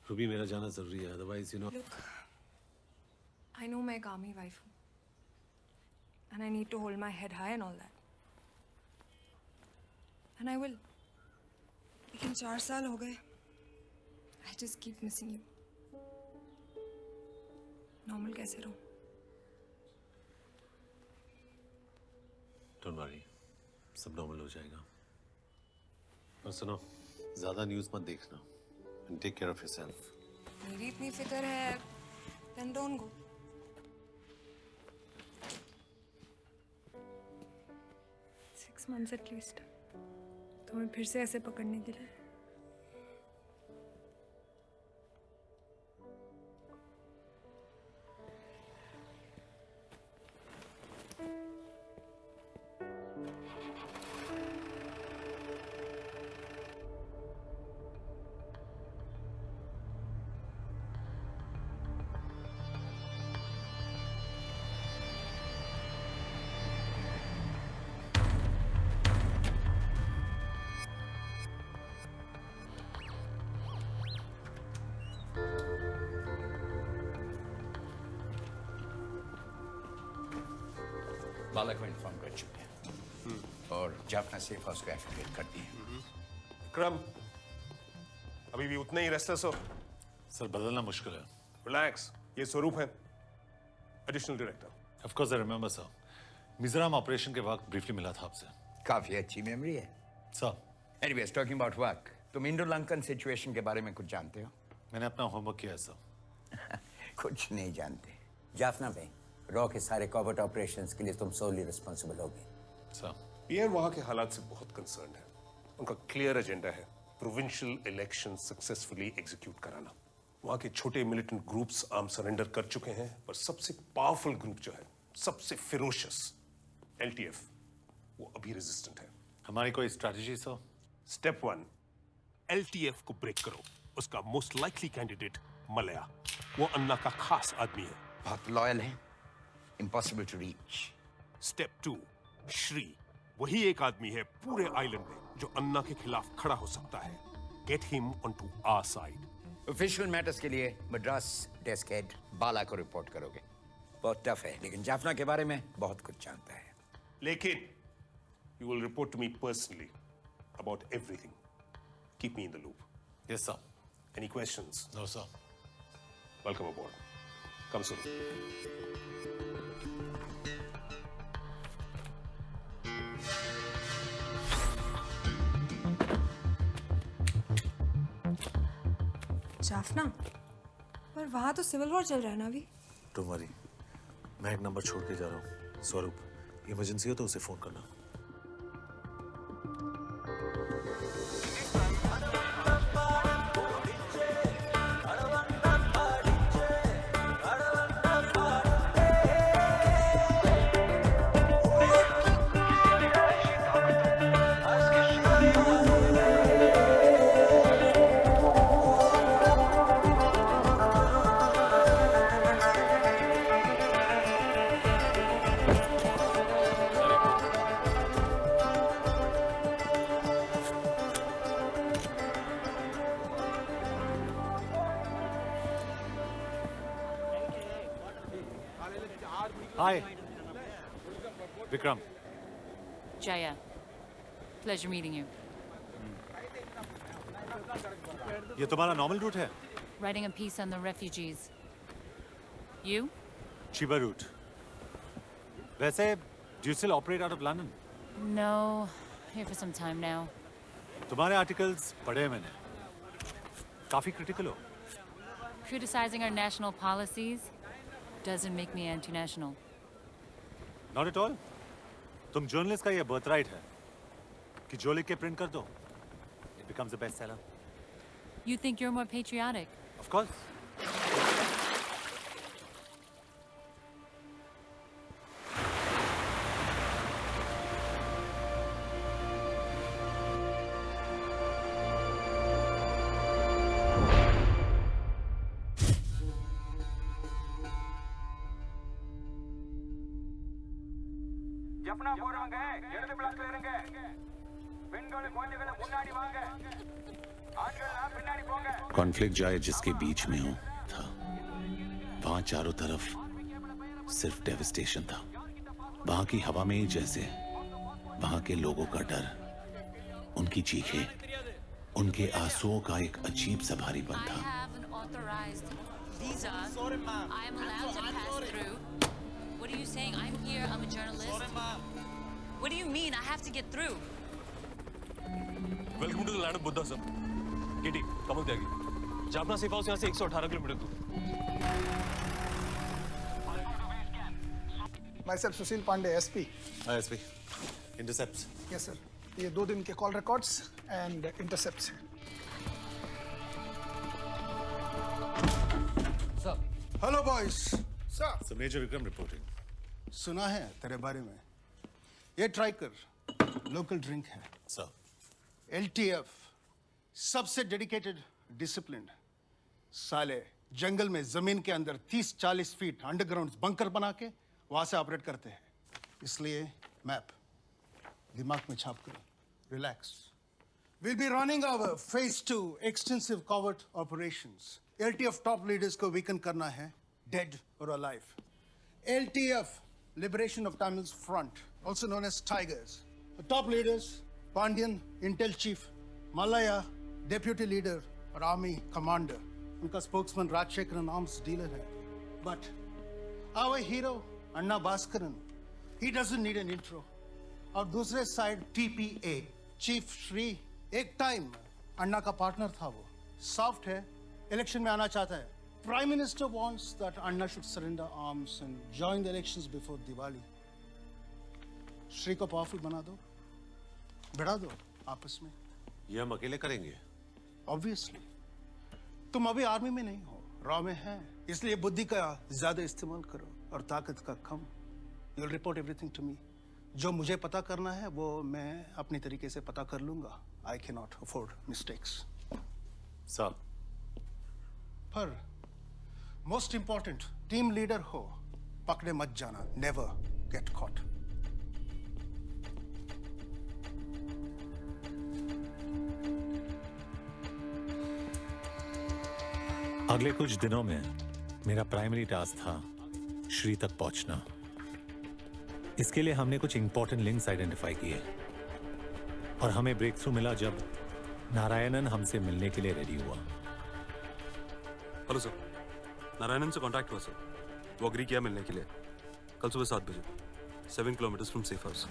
Ruby मेरा जाना जरूरी है, अदरवाइज Look, I know मैं एक आर्मी वाइफ हूँ and I need to hold my head high and all that. And I will. लेकिन 4 साल हो गए. I just keep missing you. Normal कैसे रहूँ? डोंट वरी, सब नॉर्मल हो जाएगा। और सुनो, ज्यादा न्यूज़ मत देखना and take care of yourself. मेरी इतनी फिक्र है, then don't go. Six months at least. तुम्हें फिर से ऐसे पकड़ने के लिए. बाला को इन्फॉर्म कर चुके हैं और जाफना सेफ हाउस को एक्टिवेट कर दिए। विक्रम, अभी भी उतने ही रेस्टलेस हो? सर बदलना मुश्किल है। रिलैक्स, ये स्वरूप है, additional director. Of course I remember sir. Mizoram operation के वक्त ब्रीफली मिला था आपसे। काफी अच्छी मेमोरी है sir. Anyways, talking about work, तुम इंडो लंकन सिचुएशन के बारे में कुछ जानते हो? मैंने अपना होमवर्क किया है सर। कुछ नहीं जानते। जाफना भाई, रॉ के सारे कॉवर्ट ऑपरेशंस के लिए तुम सोली रिस्पॉन्सिबल होगे। सर पीएम वहां के हालात से बहुत कंसर्न है। उनका क्लियर एजेंडा है प्रोविंशियल इलेक्शन सक्सेसफुली एग्जीक्यूट कराना। वहां के छोटे मिलिटेंट ग्रुप्स आर्म सरेंडर कर चुके हैं, पर सबसे पावरफुल ग्रुप जो है, सबसे फिरोशियस एलटीएफ, वो अभी रेजिस्टेंट है। हमारी कोई स्ट्रैटेजी सर? स्टेप 1, एलटीएफ को ब्रेक करो। उसका मोस्ट लाइकली कैंडिडेट मलया, वो अन्ना का खास आदमी है, बहुत लॉयल है, impossible to reach. Step 2, Shri, वही एक आदमी है पूरे आइलैंड में जो अन्ना के खिलाफ खड़ा हो सकता है। Get him onto our side. Official matters के लिए मद्रास डेस्क हेड बाला को रिपोर्ट करोगे। बहुत टफ है, लेकिन जाफना के बारे में बहुत कुछ जानता है। लेकिन you will report to me personally about everything. Keep me in the loop. Yes sir. Any questions? No sir. Welcome aboard. Come सुनो। जाफना, पर वहाँ तो सिविल वॉर चल रहा है ना अभी। डोंट वरी, मैं एक नंबर छोड़ के जा रहा हूँ। स्वरूप, इमरजेंसी हो तो उसे फोन करना। हाय Vikram. Jaya, pleasure meeting you. ये तुम्हारा नॉर्मल रूट है? Writing a piece on the refugees. You? Chiba route. वैसे do you still operate out of London? No, here for some time now. तुम्हारे आर्टिकल्स पढ़े हैं मैंने, काफी क्रिटिकल हो। Criticizing our national policies doesn't make me anti-national. Not at all. तुम journalist का ये बर्थराइट है कि जो लिख के प्रिंट कर दो, it becomes a bestseller. You think you're more patriotic? Of course. Jaffna போறவங்க இடது பிளாக்ல இருங்க. பெண்கள் குழந்தைகளை முன்னாடி வாங்க. ஆண்கள் பின்னாடி போங்க. कॉन्फ्लिक्ट जाए जिसके बीच में हूं था, वहां चारों तरफ सिर्फ डेविस्टेशन था। वहां की हवा में ही जैसे वहां के लोगों का डर, उनकी चीखें, उनके आंसुओं का एक अजीब सा भारीपन I था। have an authorized visa. I am allowed to pass through. What are you saying? I'm here. I'm a journalist. What do you mean? I have to get through. Welcome to the land of Buddha sir. KT Kamal Tyagi, Jaffna safe house यहाँ से 118 kilometre दूर। Myself Sushil Pandey SP. SP, intercepts. Yes sir, ये 2 दिन के call records and intercepts हैं। Hello boys. Sir, so major Vikram reporting. सुना है तेरे बारे में। ये ट्राई कर, लोकल ड्रिंक है। सर, LTF सबसे डेडिकेटेड डिसिप्लिन। साले जंगल में जमीन के अंदर 30-40 फीट अंडरग्राउंड बंकर बना के वहां से ऑपरेट करते हैं। इसलिए मैप दिमाग में छाप करो, relax. Will be running our phase 2 extensive covert operations. LTF top leaders को वीकन करना है, डेड और alive. LTF liberation of Tamils front, also known as tigers. Top leaders Pandian intel chief, Mallaya deputy leader और army commander. उनका spokesman Rajasekharan arms dealer है। But our hero Anna Bhaskaran, he doesn't need an intro. और दूसरे side TPA chief Shri, एक time अन्ना का partner था। वो soft है, इलेक्शन में आना चाहता है। Prime minister wants that Anna should surrender arms and join the elections before Diwali. Shri को पावरफुल बना दो, बढ़ा दो आपस में। ये हम अकेले करेंगे? ऑब्वियसली तुम अभी आर्मी में नहीं हो, रॉ में है, इसलिए बुद्धि का ज्यादा इस्तेमाल करो और ताकत का कम। You will report everything to me. जो मुझे पता करना है वो मैं अपनी तरीके से पता कर लूंगा। I can not afford mistakes. Sir, पर मोस्ट इंपॉर्टेंट, टीम लीडर हो, पकड़े मत जाना, नेवर गेट कॉट। अगले कुछ दिनों में मेरा प्राइमरी टास्क था श्री तक पहुंचना। इसके लिए हमने कुछ इंपॉर्टेंट लिंक्स आइडेंटिफाई किए और हमें ब्रेक थ्रू मिला जब नारायणन हमसे मिलने के लिए रेडी हुआ। हेलो सर, नारायणन से कांटेक्ट हुआ सर। वो अग्री किया मिलने के लिए कल सुबह 7 बजे, 7 किलोमीटर फ्रॉम सेफ हाउस।